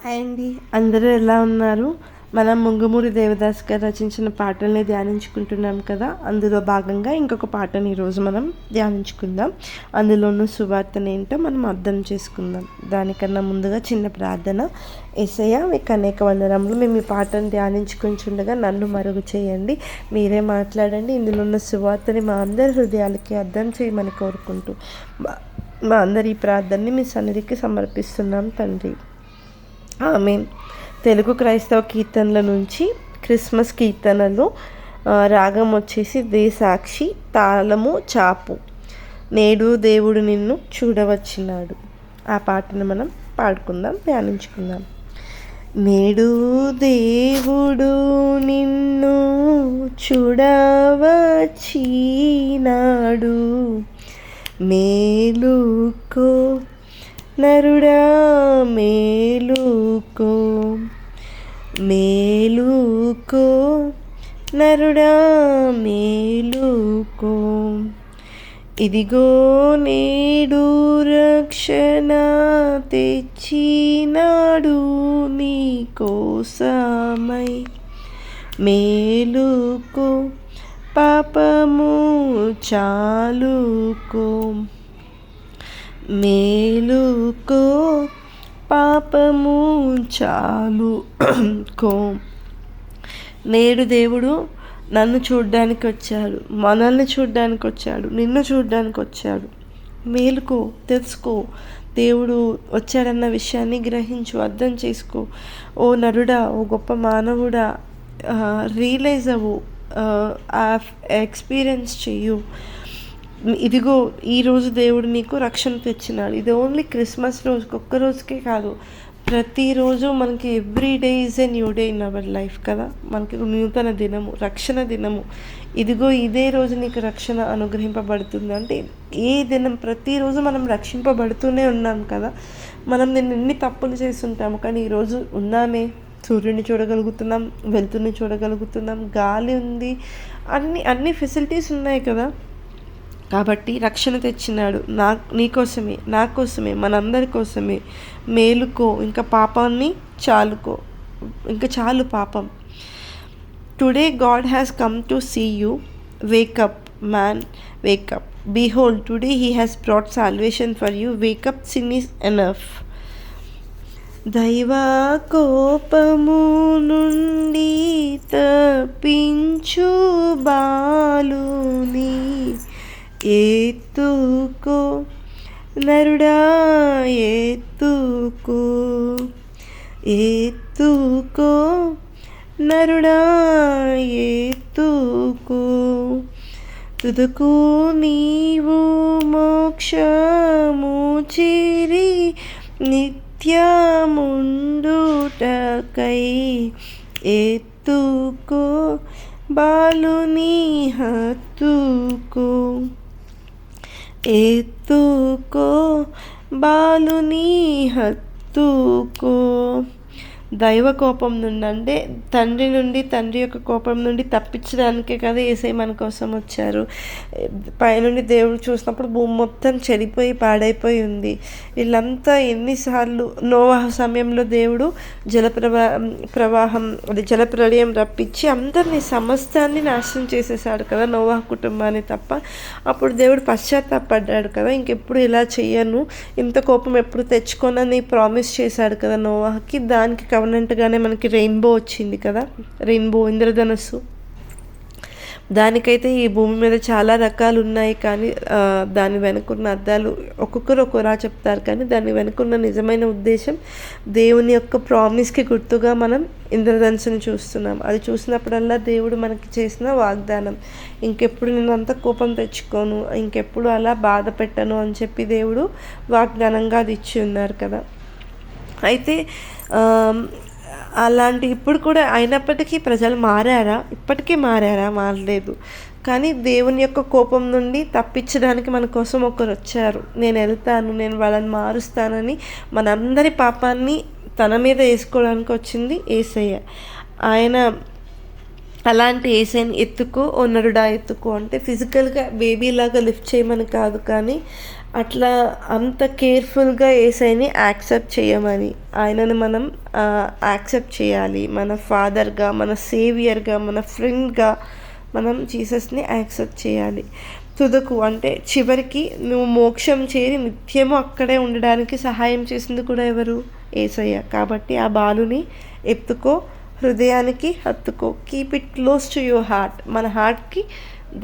Hi అండి, అందరూ ఎలా ఉన్నారు? మనం ముంగుమూరి దేవదాస్ గారు రచించిన పాటల్ని ధ్యానించుకుంటున్నాం కదా. అందులో భాగంగా ఇంకొక పాటని ఈరోజు మనం ధ్యానించుకుందాం. అందులో ఉన్న సువార్తను ఏంటో మనం అర్థం చేసుకుందాం. దానికన్నా ముందుగా చిన్న ప్రార్థన. యేసయ్య, మీకు అనేక వందనములు. మేము ఈ పాటను ధ్యానించుకుంటుండగా నన్ను మరుగు చేయండి, మీరే మాట్లాడండి. ఇందులో ఉన్న సువార్తని మా అందరి హృదయాలకి అర్థం చేయమని కోరుకుంటూ మా అందరి ఈ ప్రార్థనని మీ సన్నిధికి సమర్పిస్తున్నాం తండ్రి. ఆమేన్. తెలుగు క్రైస్తవ కీర్తనల నుంచి క్రిస్మస్ కీర్తనలు. రాగం వచ్చేసి దే సాక్షి, తాళము చాపు. నేడు దేవుడు నిన్ను చూడవచ్చినాడు. ఆ పాటను మనం పాడుకుందాం, ధ్యానించుకుందాం. నేడు దేవుడు నిన్ను చూడవచ్చినాడు, మేలుకో నరుడా మేలుకో, మేలుకో నరుడా మేలుకో. ఇదిగో నేడు రక్షణ తెచ్చినాడు నీ కోసమై, మేలుకో పాపము చాలుకో, మేలుకో పాపము చాలుకో. నేడు దేవుడు నన్ను చూడ్డానికి వచ్చాడు, మనల్ని చూడ్డానికి వచ్చాడు, నిన్ను చూడ్డానికి వచ్చాడు. మేలుకో, తెలుసుకో, దేవుడు వచ్చాడన్న విషయాన్ని గ్రహించు, అర్థం చేసుకో. ఓ నరుడా, ఓ గొప్ప మానవుడా, రియలైజ్ అవ్వు, ఎక్స్పీరియన్స్ చెయ్యు. ఇదిగో ఈరోజు దేవుడు నీకు రక్షణ తెచ్చినాడు. ఇది ఓన్లీ క్రిస్మస్ రోజుకి, ఒక్క రోజుకే కాదు, ప్రతిరోజు మనకి every day is a new day in our life కదా. మనకి నూతన దినము, రక్షణ దినము. ఇదిగో ఇదే రోజు నీకు రక్షణ అనుగ్రహింపబడుతుంది. అంటే ఏ దినం, ప్రతిరోజు మనం రక్షింపబడుతూనే ఉన్నాం కదా. మనం నిన్న ఎన్ని తప్పులు చేస్తుంటాము, కానీ ఈరోజు ఉన్నామే, సూర్యుడిని చూడగలుగుతున్నాం, వెలుతురుని చూడగలుగుతున్నాం, గాలి ఉంది, అన్ని ఫెసిలిటీస్ ఉన్నాయి కదా. కాబట్టి రక్షణ తెచ్చినాడు నీకోసమే, నా కోసమే, మనందరి కోసమే. మేలుకో, ఇంకా పాపాన్ని చాలుకో, ఇంకా చాలు పాపం. Today God has come to see you, wake up man, wake up. Behold today he has brought salvation for you, wake up, sin is enough. దైవ కోపము నుండి తప్పించు బాలుని ఎత్తుకో నరుడా ఎత్తుకో, ఎత్తుకో నరుడా ఎత్తుకో. తుదకు నీవు మోక్షము చేరి నిత్యముండుటకై, ఎత్తుకో బాలుని హత్తుకో, ఎత్తుకో బాలుని హత్తుకో. దైవ కోపం నుండి, అంటే తండ్రి యొక్క కోపం నుండి తప్పించడానికే కదా యేసయ్య మన కోసం వచ్చారు. పైనుండి దేవుడు చూసినప్పుడు భూమి మొత్తం చెడిపోయి పాడైపోయి ఉంది. వీళ్ళంతా ఎన్నిసార్లు నోవాహ సమయంలో దేవుడు జలప్రళయం రప్పించి అందరినీ, సమస్తాన్ని నాశనం చేసేసాడు కదా, నోవాహ కుటుంబాన్ని తప్ప. అప్పుడు దేవుడు పశ్చాత్తాపడ్డాడు కదా, ఇంకెప్పుడు ఇలా చెయ్యను, ఇంత కోపం ఎప్పుడు తెచ్చుకోనని ప్రామిస్ చేశాడు కదా నోవాహకి. దానికి కవనెంట్గానే మనకి రెయిన్బో వచ్చింది కదా, రెయిన్బో, ఇంద్రధనస్సు. దానికైతే ఈ భూమి మీద చాలా రకాలు ఉన్నాయి, కానీ దాని వెనుకున్న అర్థాలు ఒక్కొక్కరు ఒక్కొరా చెప్తారు. కానీ దాని వెనుకున్న నిజమైన ఉద్దేశం, దేవుని యొక్క ప్రామిస్కి గుర్తుగా మనం ఇంద్రధనుసుని చూస్తున్నాం. అది చూసినప్పుడల్లా దేవుడు మనకి చేసిన వాగ్దానం, ఇంకెప్పుడు నేను అంత కోపం తెచ్చుకోను, ఇంకెప్పుడు అలా బాధ పెట్టను అని చెప్పి దేవుడు వాగ్దానంగా అది ఇచ్చి ఉన్నారు కదా. అయితే అలాంటి ఇప్పుడు కూడా అయినప్పటికీ ప్రజలు మారారా? ఇప్పటికీ మారలేదు. కానీ దేవుని యొక్క కోపం నుండి తప్పించడానికి మన కోసం ఒకరు వచ్చారు. నేను వెళ్తాను, నేను వాళ్ళని మారుస్తానని మనందరి పాపాన్ని తన మీద వేసుకోవడానికి వచ్చింది యేసయ్య. ఆయన అలాంటి యేసయ్యని ఎత్తుకో, ఓ నరుడా ఎత్తుకో అంటే ఫిజికల్గా బేబీలాగా లిఫ్ట్ చేయమని కాదు, కానీ అట్లా అంత కేర్ఫుల్గా యేసయ్యని యాక్సెప్ట్ చేయమని, ఆయనని మనం యాక్సెప్ట్ చేయాలి. మన ఫాదర్‌గా, మన సేవియర్‌గా, మన ఫ్రెండ్‌గా మనం జీసస్‌ని యాక్సెప్ట్ చేయాలి. తుదకు అంటే చివరికి నువ్వు మోక్షం చేరి నిత్యము అక్కడే ఉండడానికి సహాయం చేసింది కూడా ఎవరు? యేసయ్య. కాబట్టి ఆ బాలుని ఎత్తుకో, హృదయానికి హత్తుకో. Keep it close to your heart. మన హార్ట్‌కి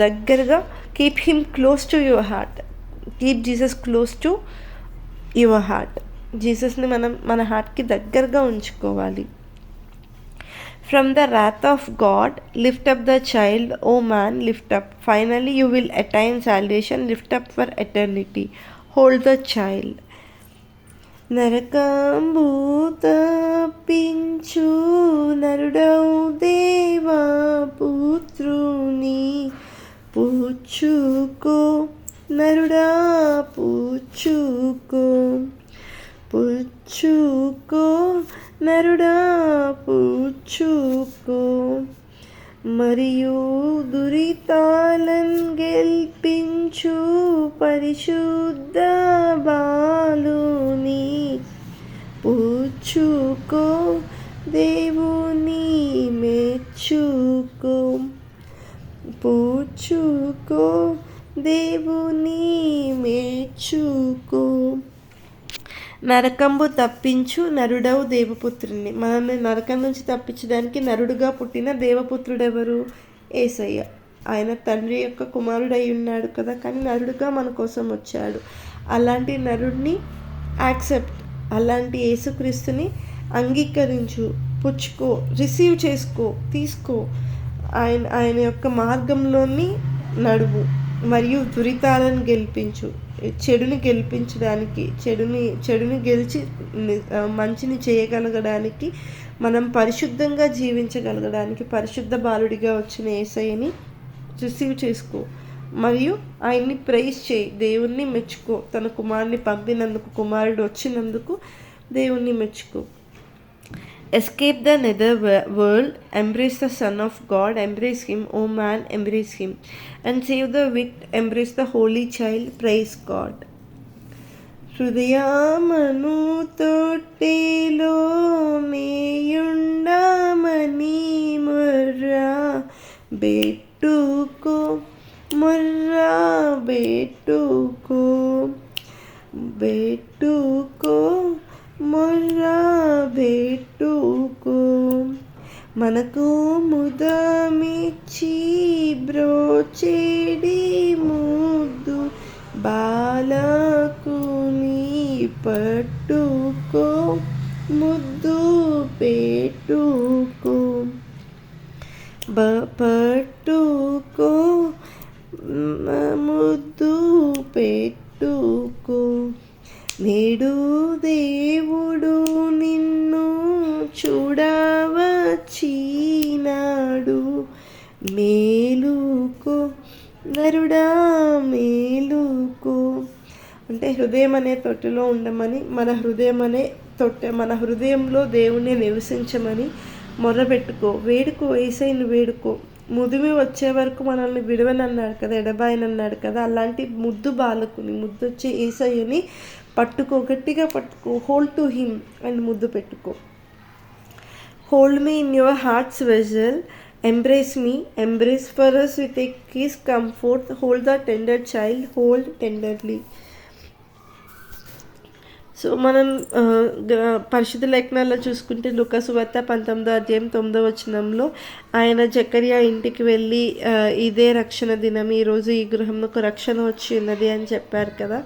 దగ్గరగా keep him close to your heart. Keep Jesus close to your heart. జీసస్ని మనం మన హార్ట్కి దగ్గరగా ఉంచుకోవాలి. From the wrath of God lift up the child, O man lift up. Finally you will attain salvation. Lift up for eternity. Hold the child. నరకంబు తప్పించు నరుడౌ దేవా పుత్రుని పుచ్చుకో, నరుడా పుచ్చుకో, పుచ్చుకో, నరుడా పుచ్చుకో. మరియు దురితాలను గెల్పించు పరిశుద్ధ బాలుని పుచ్చుకో, దేవుని మెచ్చుకో, పుచ్చుకో, దేవుని మెచ్చుకో. నరకంబు తప్పించు నరుడవు దేవపుత్రుని. మనల్ని నరకం నుంచి తప్పించడానికి నరుడుగా పుట్టిన దేవపుత్రుడెవరు? యేసయ్య. ఆయన తండ్రి యొక్క కుమారుడై ఉన్నాడు కదా, కానీ నరుడుగా మన కోసం వచ్చాడు. అలాంటి నరుడిని యాక్సెప్ట్, అలాంటి యేసుక్రీస్తుని అంగీకరించు, పుచ్చుకో, రిసీవ్ చేసుకో, తీసుకో. ఆయన యొక్క మార్గంలోని నడువు. మరియు దురితాలను గెలిపించు. చెడుని గెలిపించడానికి, చెడుని గెలిచి మంచిని చేయగలగడానికి, మనం పరిశుద్ధంగా జీవించగలగడానికి పరిశుద్ధ బాలుడిగా వచ్చిన యేసయ్యని రిసీవ్ చేసుకో. మరియు ఆయన్ని ప్రైజ్ చేయి, దేవుణ్ణి మెచ్చుకో. తన కుమారుని పంపినందుకు, కుమారుడు వచ్చినందుకు దేవుణ్ణి మెచ్చుకో. Escape the nether world, embrace the Son of God, embrace Him, O man, embrace Him. And save the wicked, embrace the Holy Child, praise God. హృదయమను తొట్టెలో మేయుండమని Murrah బెట్టుకో, Murrah బెట్టుకో, బెట్టుకో, Murrah బెట్టుకో. మనకు ముదమిచ్చి బ్రోచేడి ముద్దు బాలకుని పట్టుకో, ముద్దు పెట్టుకో, పట్టుకో, ముద్దు పెట్టుకో. నేడు దేవుడు నిన్ను చూడవచ్చినాడు, మేలుకో, నరుడా మేలుకో. అంటే హృదయం అనే తొట్టెలో ఉండమని, మన హృదయంలో దేవుణ్ణి నివసించమని మొర్రపెట్టుకో, వేడుకో, యేసయ్యను వేడుకో. ముదిమి వచ్చే వరకు మనల్ని విడవనన్నాడు కదా, ఎడబాయనన్నాడు కదా. అలాంటి ముద్దు బాలకుని, ముద్దొచ్చే యేసయ్యని పట్టుకో, గట్టిగా పట్టుకో. హోల్డ్ టు హిమ్ అండ్ ముద్దు పెట్టుకో. Hold me in your hearts vessel, embrace me, embrace for us with a kiss, come forth, hold the tender child, hold tenderly. So మనం పరిశుద్ధ లేఖనాల్లో చూసుకుంటే లూకా సువార్త 19:9 ఆయన జకర్యా ఇంటికి వెళ్ళి ఇదే రక్షణ దినం, ఈరోజు ఈ గృహంకు రక్షణ వచ్చి ఉన్నది అని చెప్పారు కదా.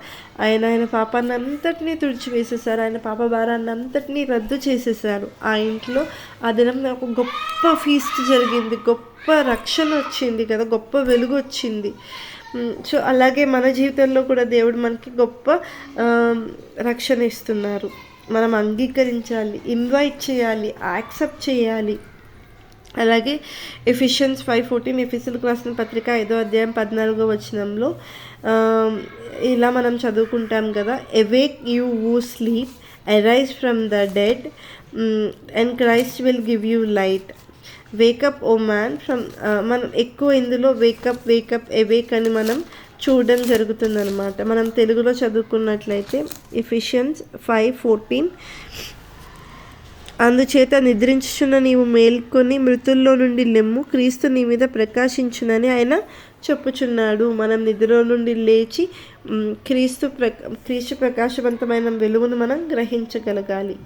ఆయన పాపాన్ని అంతటినీ తుడిచివేసేసారు, ఆయన పాప భారాన్ని అంతటినీ రద్దు చేసేసారు. ఆ ఇంట్లో ఆ దినం ఒక గొప్ప ఫీస్ట్ జరిగింది, గొప్ప రక్షణ వచ్చింది కదా, గొప్ప వెలుగు వచ్చింది. సో అలాగే మన జీవితంలో కూడా దేవుడు మనకి గొప్ప రక్షణ ఇస్తున్నారు. మనం అంగీకరించాలి, ఇన్వైట్ చేయాలి, యాక్సెప్ట్ చేయాలి. అలాగే ఎఫిషియన్స్ 5:14, ఎఫెసీయులకు రాసిన పత్రిక 5:14 ఇలా మనం చదువుకుంటాం కదా. Awake you who sleep, arise from the dead, and Christ will give you light. Wake up O man from, మనం ఎక్కువ ఇందులో వేకప్, అవేక్ అని మనం చూడడం జరుగుతుందనమాట. మనం తెలుగులో చదువుకున్నట్లయితే ఎఫిషియన్స్ 5:14, అందుచేత నిద్రించుచున్న నీవు మేల్కొని మృతుల్లో నుండి లెమ్ము, క్రీస్తు నీ మీద ప్రకాశించునని ఆయన చెప్పుచున్నాడు. మనం నిద్రలో నుండి లేచి క్రీస్తు ప్రకాశవంతమైన వెలుగును మనం గ్రహించగలగాలి.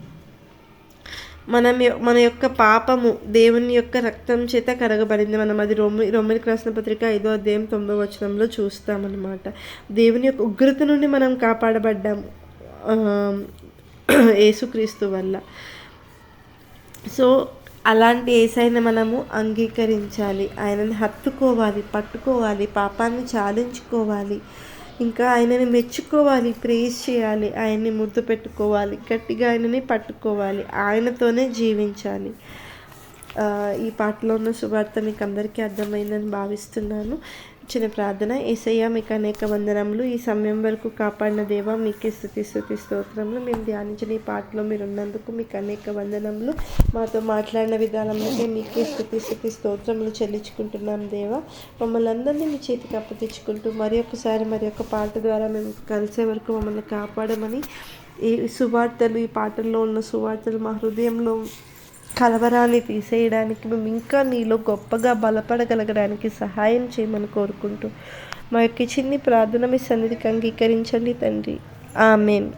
మన యొక్క పాపము దేవుని యొక్క రక్తం చేత కడగబడింది. మనం అది రోమిలికి రాసిన పత్రిక 5వ అధ్యాయం 9వ వచనంలో చూస్తామన్నమాట. దేవుని యొక్క ఉగ్రత నుండి మనం కాపాడబడ్డాము యేసుక్రీస్తు వల్ల. సో అలాంటి యేసయ్యను మనము అంగీకరించాలి, ఆయనని హత్తుకోవాలి, పట్టుకోవాలి, పాపాన్ని చాలించుకోవాలి, ఇంకా ఆయనని మెచ్చుకోవాలి, ప్రేజ్ చేయాలి, ఆయన్ని ముద్దు పెట్టుకోవాలి, గట్టిగా ఆయనని పట్టుకోవాలి, ఆయనతోనే జీవించాలి. ఈ పాటలో ఉన్న సువార్త మీకు అందరికీ అర్థమైందని భావిస్తున్నాను. చిన్న ప్రార్థన. యేసయ్య మీకు అనేక వందనములు. ఈ సమయం వరకు కాపాడిన దేవా మీకే స్తుతి స్తోత్రములు. మేము ధ్యానించిన ఈ పాటలో మీరు ఉన్నందుకు మీకు అనేక వందనములు. మాతో మాట్లాడిన విధానంలోకే మీకే స్తుతి స్తోత్రములు చెల్లించుకుంటున్నాం దేవా. మమ్మల్ని అందరినీ మీ చేతికి అప్పగించుకుంటూ మరి ఒక పాట ద్వారా మేము కలిసే వరకు మమ్మల్ని కాపాడమని, ఈ సువార్తలు, ఈ పాటల్లో ఉన్న సువార్తలు మా హృదయంలో కలవరాన్ని తీసేయడానికి, మేము ఇంకా నీలో గొప్పగా బలపడగలగడానికి సహాయం చేయమని కోరుకుంటూ మా యొక్క చిన్ని ప్రార్థన మీ సన్నిధికి అంగీకరించండి తండ్రి. ఆమేన్.